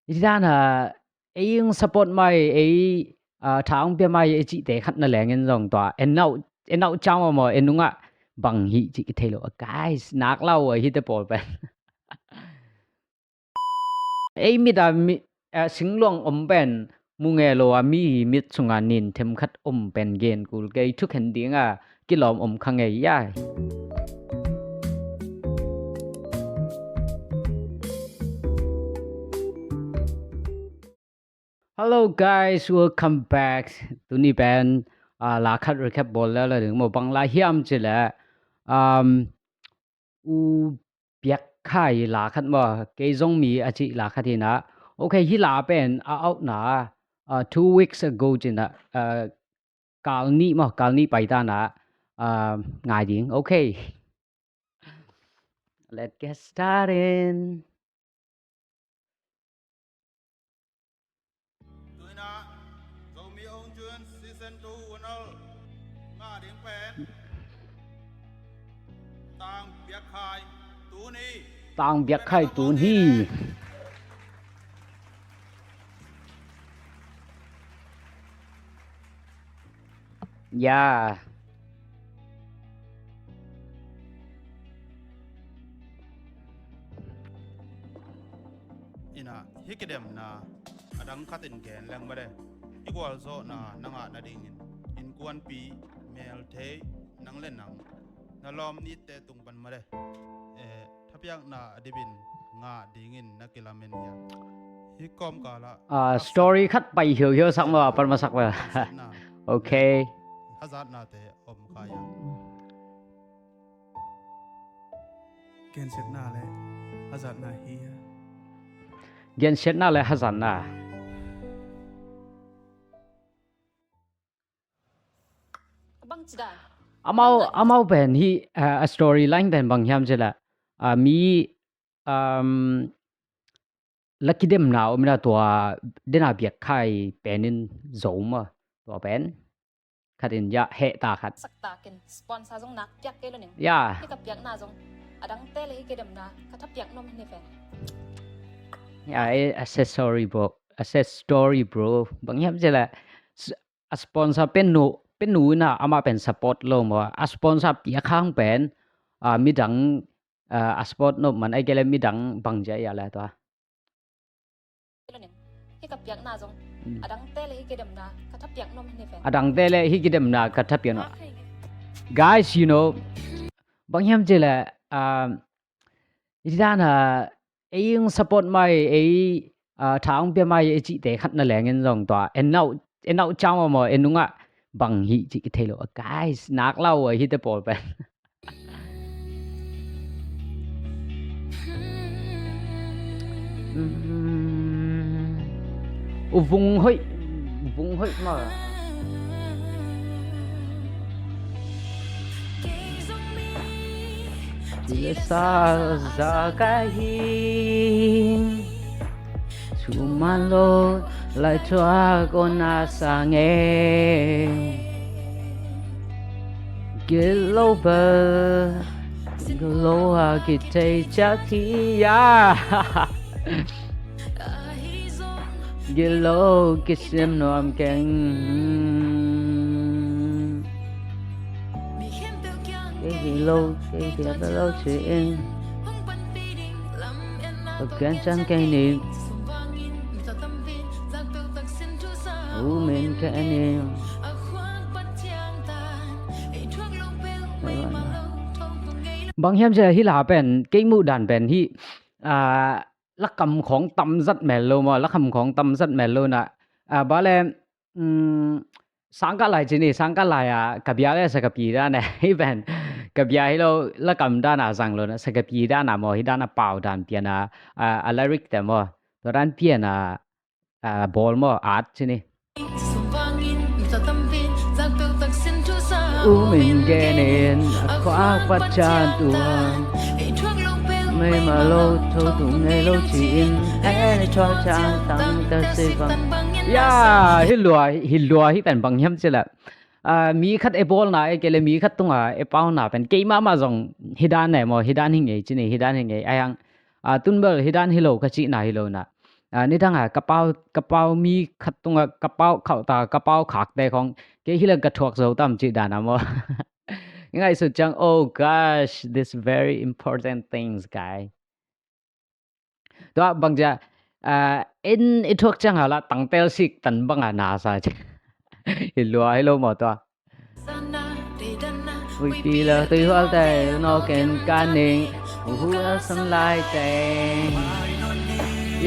Ra là ấy support mai ấy tháng bia mai ấy chị để khát là lẽ nhân dòng tòa en nậu trong mà en đúng ạ bằng hi chị cái thế lộ guys nạc lâu ở hi tế bol bên ấy mi đã mi sinh long bên mu nghe lo mi mi chung anh nín thêm khát bên gen cul cái chúc hình tiếng cái lom khang ấy ya. Hello guys, welcome back to ni ben la khat recap bol la ding mo bang la hiam chile u biak khai la khat mo ke zong mi a chi la khatina okay hi la ben out na 2 weeks ago china kal ni pai ta na ngai ding okay. Let's get started. Season 2 nga ding pen tang biak khai tu ni Tang biak khai tu ni yeah. ina hikidem na adang katin gen lang bade equal zo na nanga na ding in kwan pi mel the nang len nang na lom ni te tung ban made thapyak na adibin nga dingin na kilamen ya hikom kala Story khát bay hiểu hiểu sắc mà pan mà sắc mà okay hazat na te om kaya Gen set na le hazat na hi gen set na le hazan na amau ben hi a storyline ben bang hiam jela mi lucky dem na omna to dena biak khai penin zoma to ben khatin ya he ta khat sakta ken sponsor jong nak pyak ke lo ning ya ke ka pyak na jong adang te le ke dem na ka thap pyak nom ne fe ya access story bro bang hiam jela a sponsor pen nu na ama pen support lo mo a sponsor pia khang pen mi dang a sport no man ai gele mi dang bang ja ya la to lo ning ke ka pyak na jong adang te le ke dem na ka thap pyak nom ne fe adang tele hi gidem na ka thap no guys you know bang hiam jela idana ấy support mai ấy tháng bia mai ấy chị để khát là lẽ nhân dòng tòa en nậu trong mà en đúng ạ bằng hi chị cái thế lộ guys nạc lâu ở hi tế bol bên vùng hơi mà Bila sa kahing Sumalo lại cho con na sang em Gilo bờ Gilo ha ki tay chắc thi ya Gilo ki sim no am keng cái lâu chuyện gan trắng cây niệm mình cái niệm bang hiam giờ hi là bên cái mu đàn bên hiลักคำของตำซัดแมลโลมาลักคำของตำซัดแมลโลนะบาเลสังกัดไหลจีนี่สังกัดไหลกับยาเลยสักกับปีด้านเนี่ยให้เป็นกับยาให้เราลักคำด้านสังโลนะสักกับปีด้านมอให้ด้านเปล่าด้านเปียนะอะไรริกแต่มอตัวด้านเปียนะบอลมออาร์ตจีนี่mình ghé nên khóa bắt chan tuồng mấy mà lâu thôi tụng ngày lâu chuyện ai cho chàng tăng ta sẽ bằng ya hi lùa hi bên bằng hiểm chứ là mi khát apple na cái là mi khát tung apple na bên cái mà dòng hidan này mà hidan hình ấy chứ này hidan hình ấy ai hang tuân bờ hidan hello cái chị na hello na นี่ดังกระเป๋ามีขัดตรงกระเป๋าเข้าตากระเป๋าขากแต่ของเกฮิเลกระทวกเซาตามจิดานามอ ยังไงสุดจัง oh gosh this very important things guy ตัวบางจะอิทวกจังหาละตั้งเตลสิกตันบังนาซาจ ฮิลัวฮิโลหมอตัววิธีละตัวหัวใจนอกเกณฑ์การหนึ่งหัวสลายใจ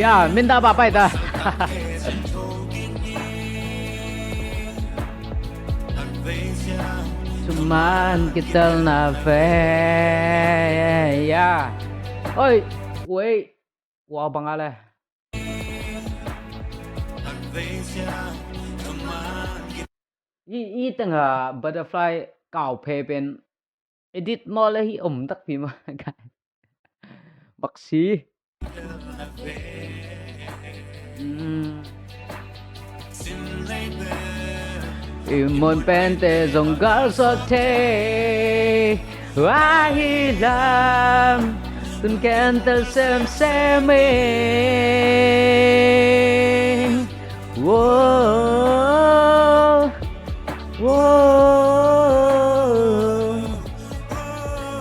ย่ามินตาบ้าไปตา Cuman kita nafas ya. Oi, wait. Wow bang ale. I tengah butterfly kau phe pen edit mo le hi tak pi ma kai. Baksi. Imon pente zonggal sote wahilam tun kentel sem seme whoa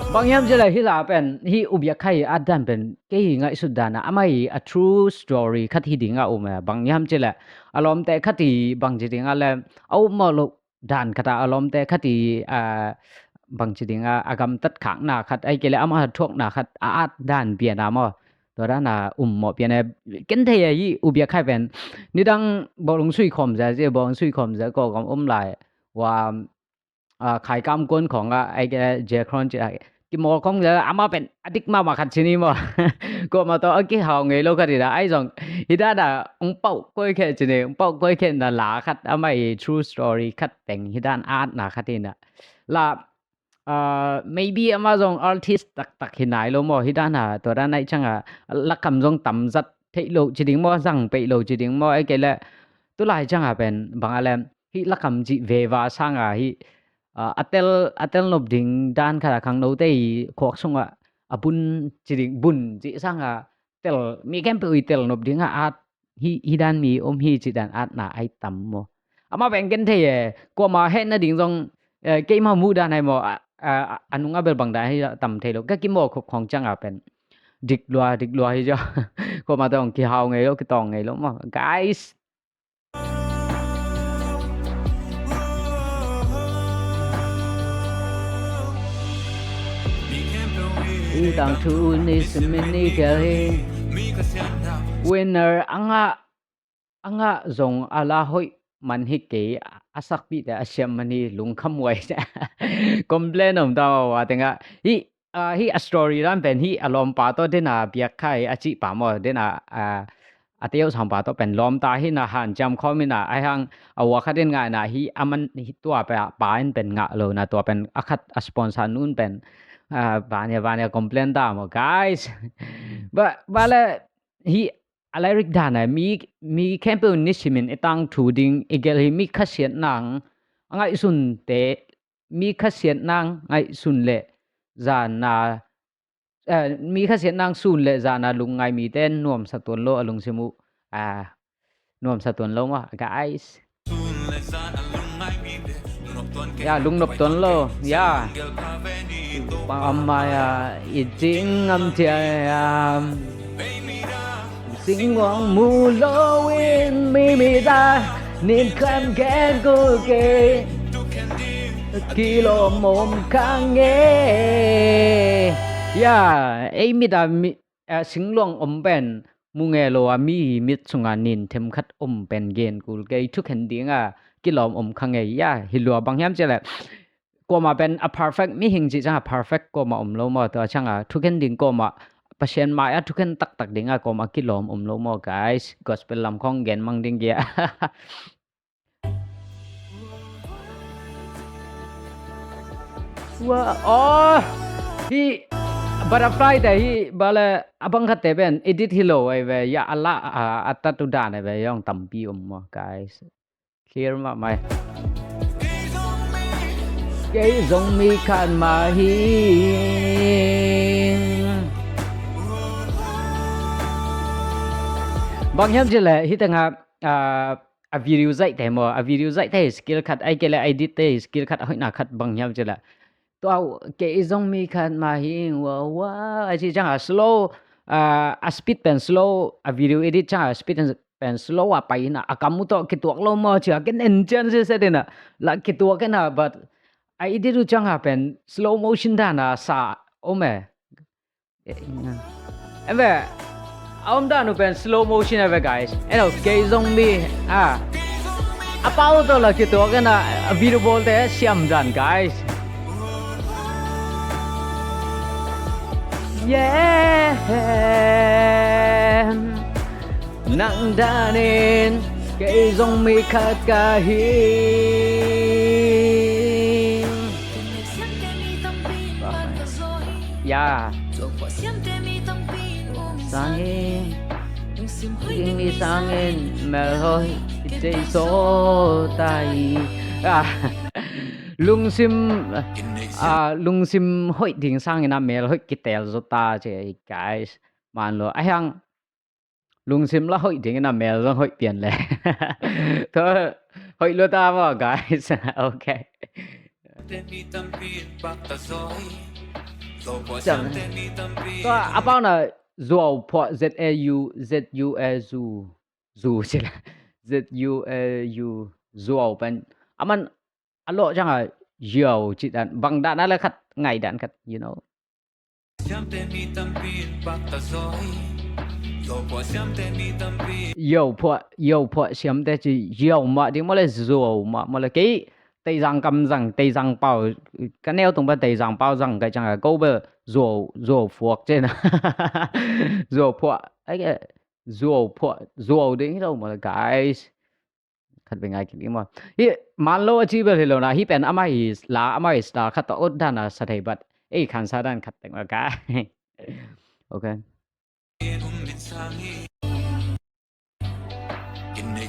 bang yam jela hila pen hi ubya khai adan pen ke ngai sudana amai a true story khat hi dinga uma bang yam jela alom te khati bang jidinga le au mo lo dan kata alom te khati bang jidinga agam tat khang na khat ai kele ama thok na khat at dan pia na mo to da na mo pia ne ken the yi ubya khai pen ni dang bolong sui khom ja je bolong sui khom ja ko gam lai wa ขายกำกวนของไอ้เจครอนจะกิมอของจะอามาเป็นอดิกมาขัดชินีมั้งก็มาตัวกี่หาวไงลูกกันดีนะไอ้สองฮิดาดาองเป้าก้อยแค่จีนี่องเป้าก้อยแค่น่ะหลาขัดอามา true story ขัดแต่งฮิดานอาร์ตน่ะขัดนี่น่ะละmaybe อามาสอง artist ตักหินไหนลูกมั้งฮิดาน่ะตัวด้านไหนจังลักคำสองต่ำจัดเทโลจีดิ้งมั้งสั่งไปโลจีดิ้งมั้งไอ้แกละตัวลายจังเป็นบางอะไรฮิลักคำจีเววาสั่งฮิatel nop ding dan kha khang no te khok songa abun chiring bun chi sanga tel mi kem pe tel nop ding at hi dan mi hi chi dan at na ai tam mo ama beng gen the ko ma he na ding jong ke ma mu dan hai mo anunga bel bang da hi tam the lo ka ki mo khok khong chang a pen dik lua hi jo ko ma tong ki hao ngai lo ki tong ngai lo mo guys Tang tu ni semini kali winner anga zong ala hoi man hi ke asak pi da asyam mani lung kham wai complain om da wa tenga hi a story ran ben hi alom pa to dena bia khai achi pa mo dena ateu sam pa to pen lom ta hi na han jam khomina ai hang awa khaden nga na hi aman hi tua pa en pen nga lo na to pen akhat a sponsor nun pen banyak komplain dah mo guys bala hi alairik dana mi campel nishimin etang tuding igel hi mi khasiat nang angai sun te mi khasiat nang ngai sun le zana mi khasiat nang sun le zana lungai mi ten nuam satun lo alung simu nuam satun lo ma guys ya lung nop ton lo ya Pamaya iting am tiam Sing wong mu lo in mi da Nin kan ken ku ke Kilo mom kang nge Ya ai mi da sing long om ben mu nge lo mi mit sunga nin them khat ben gen kul ke thu khen dinga kilom kang nge ya hilwa bang yam chela ko ma ben a perfect mi hing ji cha perfect ko ma lo mo to changa thuken ding ko ma pasien ma ya thuken tak dinga ko ma kilom lo mo guys gospel lam khong gen mang ding ya wa hi butterfly da hi bala abang khate ben edit hilo ai ve ya alla atta tu da ne ve yong tampi mo guys clear ma mai cái dòng mi khan mà hi bang hiam je le hi tanga a video zai te mo a video zai te skill khat ai ke le edit te skill khat hoi na khat bang hiam je la to ke izong mi khat ma hi wa a chi chang a slow a speed pen slow a video edit chang a speed pen slow a pai na a kamu to ke tuak lo mo cha ken en chen se de na la ke tuak ke na but a edit ru chang a pen slow motion da na sa ome em về ông đã nụ bên slow motion này guys em đâu cái zombie à bao giờ là cáiตัวcái na video ball thế xem dần guys yeah nặng đã nên cái zombie khát cả hi yeah sangin ini sangin melhoi ite so tai lung sim hoi ding sangin na mel hoi kitel zo ta che guys man lo ai hang lung sim la hoi ding na mel zo hoi pian le to hoi lo ta ba guys okay to about na Zuo po ZAU chứ là ZUAU Zuo bên aman alo chẳng à Zuo chỉ đàn bằng đạn là khát ngày đạn khát you know yo po xiêm thế chỉ yo mà đi mà là Zuo mà là cái tây giang cầm rằng tây giang bao cái neo tung bên tây giang bao rằng cái chẳng là câu bơ Zuo phuộc trên Zuo phuộc ấy cái Zuo đấy đâu mà guys khát bên ngay cái mà hi man lo chi bơ hello na hi pen amai star khát to đan na sa thei bat ei khan sa dan khát teng ka okay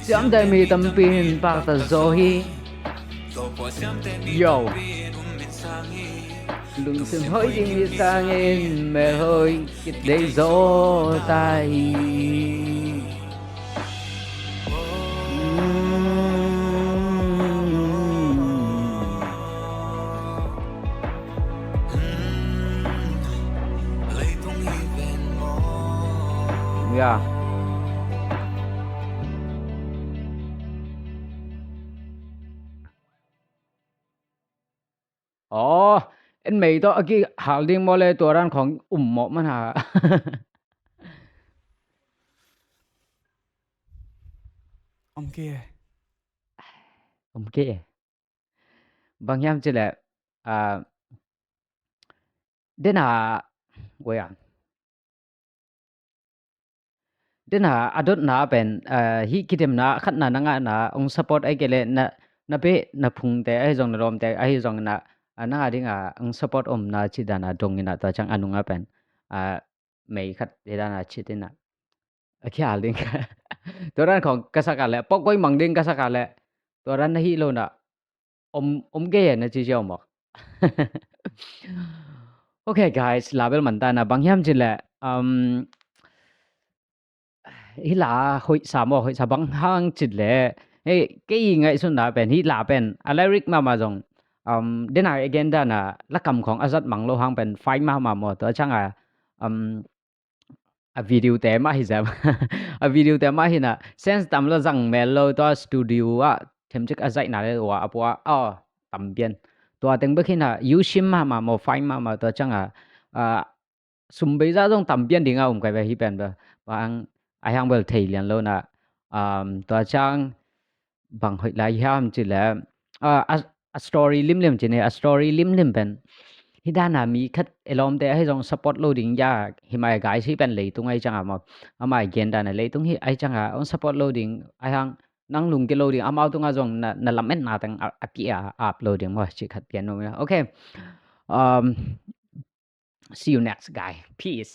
Siam dai mi tam pin pa ta zo hi yo lung sim hoi ding mi sangin me hoi kit dei zo tai yeah anh mấy đó cái hal ding mo leตัวranของเหมาะมันหา Ông kia okay bang yam chỉ là đến à đến à adot na ben hi kitem na khat na nga na ông support ai kele na pe na phung te ai jong rom te ai jong na na ding ông support na chi dana dong ina ta chang anunga pen mấy khát để dana chi tin na khi hal dingตัวranของกษักแหละปอกก้อยมังดิงกษักแหละตัวran hi lo na om ge na chi jom mo okay guys label man ta na bangyam chi la hi la hoi sa bang hang chi le hey ke ngai sun na pen hi la pen alaric ma ma jong den again da na la kamของazat mang lo hang pen fai ma mo to chang a video te ma hi zam a video te ma hi na sense tam lo jang mel lo to studio a them chik a zai na le wa apwa tam bian to teng ba khina yu shim ma mo fai ma to chang sum bei za jong tam bian ding kai ba hi pen ba ang ai hang bel thei lian lo na to chang bang hoi lai ham chi la a story lim chi ne a story lim pen hi dana mi khat elom te hai jong support loading ya hi mai gai si pen lei tung ai changa ma amai gen dana lei tung hi ai changa on support loading ai hang nang lung ke loading amau tunga jong na lamen na tang akia uploading mo chi khat pian no okay see you next guy peace